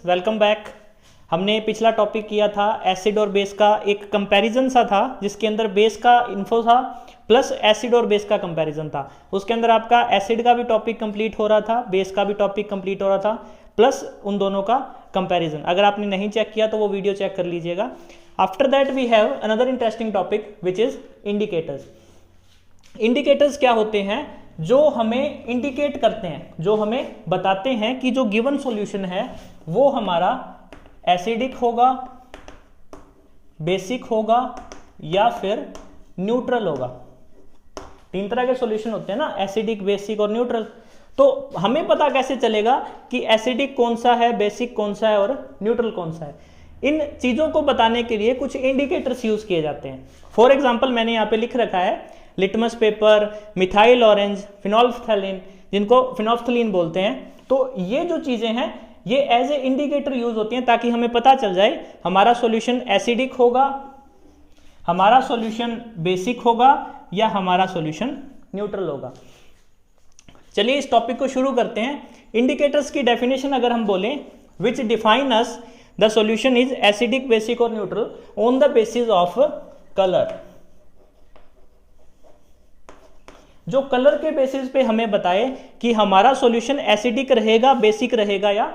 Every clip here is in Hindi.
Welcome back. हमने पिछला टॉपिक किया था एसिड और बेस का एक कंपैरिजन सा था, जिसके अंदर बेस का इन्फो था प्लस एसिड और बेस का कंपैरिजन था। उसके अंदर आपका एसिड का भी टॉपिक कंप्लीट हो रहा था, बेस का भी टॉपिक कंप्लीट हो रहा था, प्लस उन दोनों का कंपैरिजन। अगर आपने नहीं चेक किया तो वो वीडियो चेक कर लीजिएगा। After that we have another interesting topic which is indicators. Indicators क्या होते हैं? जो हमें इंडिकेट करते हैं, जो हमें बताते हैं कि जो गिवन सॉल्यूशन है वो हमारा एसिडिक होगा, बेसिक होगा या फिर न्यूट्रल होगा। तीन तरह के सॉल्यूशन होते हैं ना, एसिडिक, बेसिक और न्यूट्रल। तो हमें पता कैसे चलेगा कि एसिडिक कौन सा है, बेसिक कौन सा है और न्यूट्रल कौन सा है? इन चीजों को बताने के लिए कुछ इंडिकेटर्स यूज किए जाते हैं। फॉर एग्जाम्पल मैंने यहाँ पे लिख रखा है लिटमस पेपर, मिथाइल ऑरेंज, फिनोल्फ्थैलीन, जिनको फिनोल्फ्थलीन बोलते हैं। तो ये जो चीजें हैं ये एज ए इंडिकेटर यूज होती हैं ताकि हमें पता चल जाए हमारा सॉल्यूशन एसिडिक होगा, हमारा सॉल्यूशन बेसिक होगा या हमारा सॉल्यूशन न्यूट्रल होगा। चलिए इस टॉपिक को शुरू करते हैं। इंडिकेटर्स की डेफिनेशन अगर हम बोलें, which define us the solution is acidic, basic और neutral on the basis of colour. जो कलर के बेसिस पे हमें बताए कि हमारा सॉल्यूशन एसिडिक रहेगा, बेसिक रहेगा या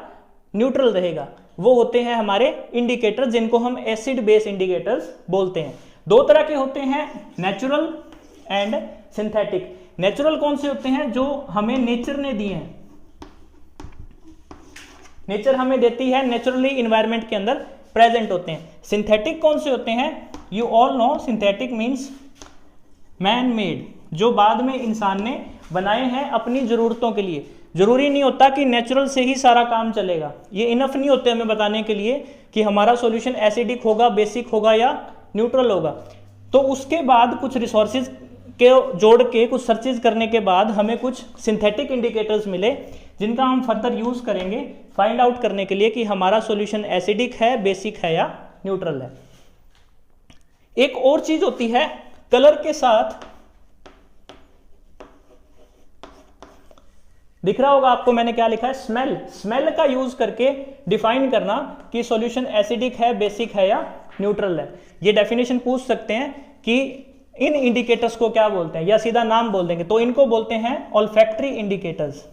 न्यूट्रल रहेगा, वो होते हैं हमारे इंडिकेटर, जिनको हम एसिड बेस इंडिकेटर्स बोलते हैं। दो तरह के होते हैं, नेचुरल एंड सिंथेटिक। नेचुरल कौन से होते हैं? जो हमें नेचर ने दिए हैं, नेचर हमें देती है, नेचुरली इन्वायरमेंट के अंदर प्रेजेंट होते हैं। सिंथेटिक कौन से होते हैं? You all know synthetic means man made, जो बाद में इंसान ने बनाए हैं अपनी जरूरतों के लिए। जरूरी नहीं होता कि नेचुरल से ही सारा काम चलेगा, ये इनफ नहीं होते हमें बताने के लिए कि हमारा सॉल्यूशन एसिडिक होगा, बेसिक होगा या न्यूट्रल होगा। तो उसके बाद कुछ रिसोर्सेज के जोड़ के, कुछ सर्चेज करने के बाद हमें कुछ सिंथेटिक इंडिकेटर्स मिले, जिनका हम फर्दर यूज करेंगे फाइंड आउट करने के लिए कि हमारा सॉल्यूशन एसिडिक है, बेसिक है या न्यूट्रल है। एक और चीज होती है कलर के साथ, दिख रहा होगा आपको मैंने क्या लिखा है, स्मेल। स्मेल का यूज करके डिफाइन करना कि सॉल्यूशन एसिडिक है, बेसिक है या न्यूट्रल है। ये डेफिनेशन पूछ सकते हैं कि इन इंडिकेटर्स को क्या बोलते हैं, या सीधा नाम बोल देंगे तो इनको बोलते हैं ऑल्फैक्टरी इंडिकेटर्स।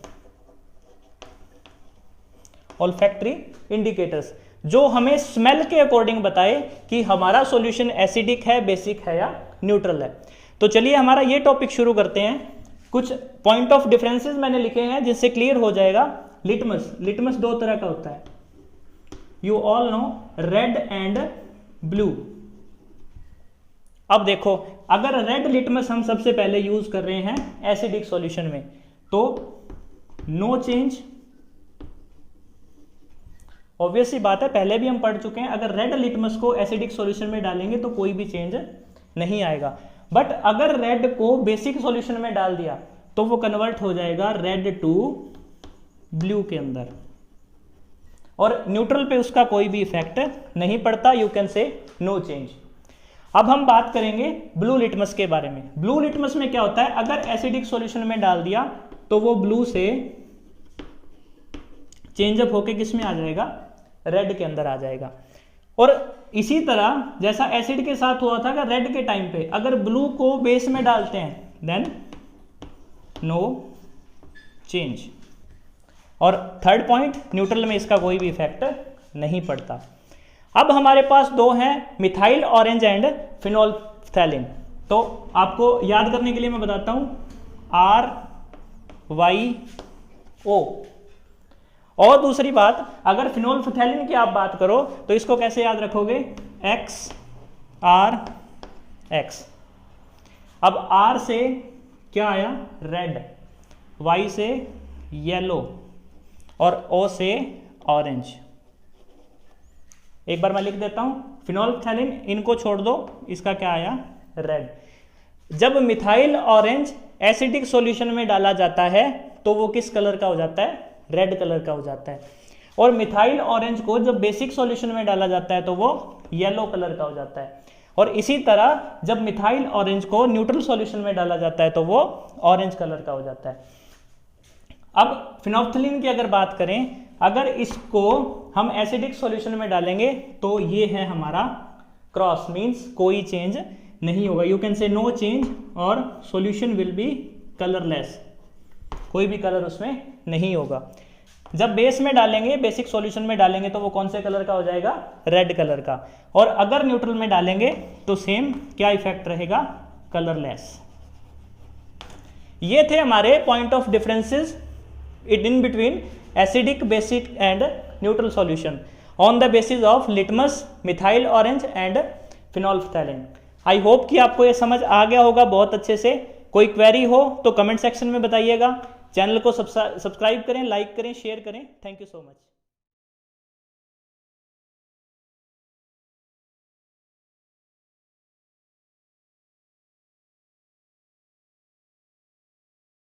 ऑल्फैक्टरी इंडिकेटर्स जो हमें स्मेल के अकॉर्डिंग बताए कि हमारा सॉल्यूशन एसिडिक है, बेसिक है या न्यूट्रल है। तो चलिए हमारा ये टॉपिक शुरू करते हैं। कुछ पॉइंट ऑफ डिफरेंसेस मैंने लिखे हैं जिससे क्लियर हो जाएगा। लिटमस, लिटमस दो तरह का होता है, you all know, red and blue. अब देखो, अगर रेड लिटमस हम सबसे पहले यूज कर रहे हैं एसिडिक सॉल्यूशन में तो नो चेंज। ऑब्वियस सी बात है, पहले भी हम पढ़ चुके हैं, अगर रेड लिटमस को एसिडिक सॉल्यूशन में डालेंगे तो कोई भी चेंज नहीं आएगा। बट अगर रेड को बेसिक सॉल्यूशन में डाल दिया तो वो कन्वर्ट हो जाएगा रेड टू ब्लू के अंदर, और न्यूट्रल पे उसका कोई भी इफेक्ट नहीं पड़ता। You can say no change. अब हम बात करेंगे ब्लू लिटमस के बारे में। ब्लू लिटमस में क्या होता है? अगर एसिडिक सॉल्यूशन में डाल दिया तो वो ब्लू से चेंजअप होके किस में आ जाएगा? रेड के अंदर आ जाएगा। और इसी तरह जैसा एसिड के साथ हुआ था, अगर रेड के टाइम पे अगर ब्लू को बेस में डालते हैं देन नो चेंज। और थर्ड पॉइंट, न्यूट्रल में इसका कोई भी इफेक्ट नहीं पड़ता। अब हमारे पास दो हैं, मिथाइल ऑरेंज एंड फिनोल्फ्थैलीन। तो आपको याद करने के लिए मैं बताता हूं, RYO। और दूसरी बात, अगर फिनोल्फ्थैलीन की आप बात करो तो इसको कैसे याद रखोगे? XRX। अब R से क्या आया? रेड, Y से येलो और O से ऑरेंज। एक बार मैं लिख देता हूं, फिनोल्फ्थैलीन, इनको छोड़ दो, इसका क्या आया? रेड। जब मिथाइल ऑरेंज एसिडिक सॉल्यूशन में डाला जाता है तो वो किस कलर का हो जाता है? रेड कलर का हो जाता है। और मिथाइल ऑरेंज को जब बेसिक सॉल्यूशन में डाला जाता है तो वो येलो कलर का हो जाता है। और इसी तरह जब मिथाइल ऑरेंज को न्यूट्रल सॉल्यूशन में डाला जाता है तो वो ऑरेंज कलर का हो जाता है। अब फिनोल्फ्थलीन की अगर बात करें, अगर इसको हम एसिडिक सॉल्यूशन में डालेंगे तो ये है हमारा क्रॉस, मींस कोई चेंज नहीं होगा। You can say no change और सॉल्यूशन विल बी कलरलेस, कोई भी कलर उसमें नहीं होगा। जब बेस में डालेंगे, बेसिक सॉल्यूशन में डालेंगे तो वो कौन से कलर का हो जाएगा, रेड कलर का। और अगर न्यूट्रल में डालेंगे तो सेम क्या इफेक्ट रहेगा, कलरलेस। ये थे हमारे point of differences in between acidic, basic and neutral solution on the basis of litmus, methyl orange and phenolphthalein. I hope कि आपको ये समझ आ गया होगा बहुत अच्छे से। कोई क्वेरी हो तो कमेंट सेक्शन में बताइएगा। चैनल को सब्सक्राइब करें, लाइक करें, शेयर करें। Thank you so much.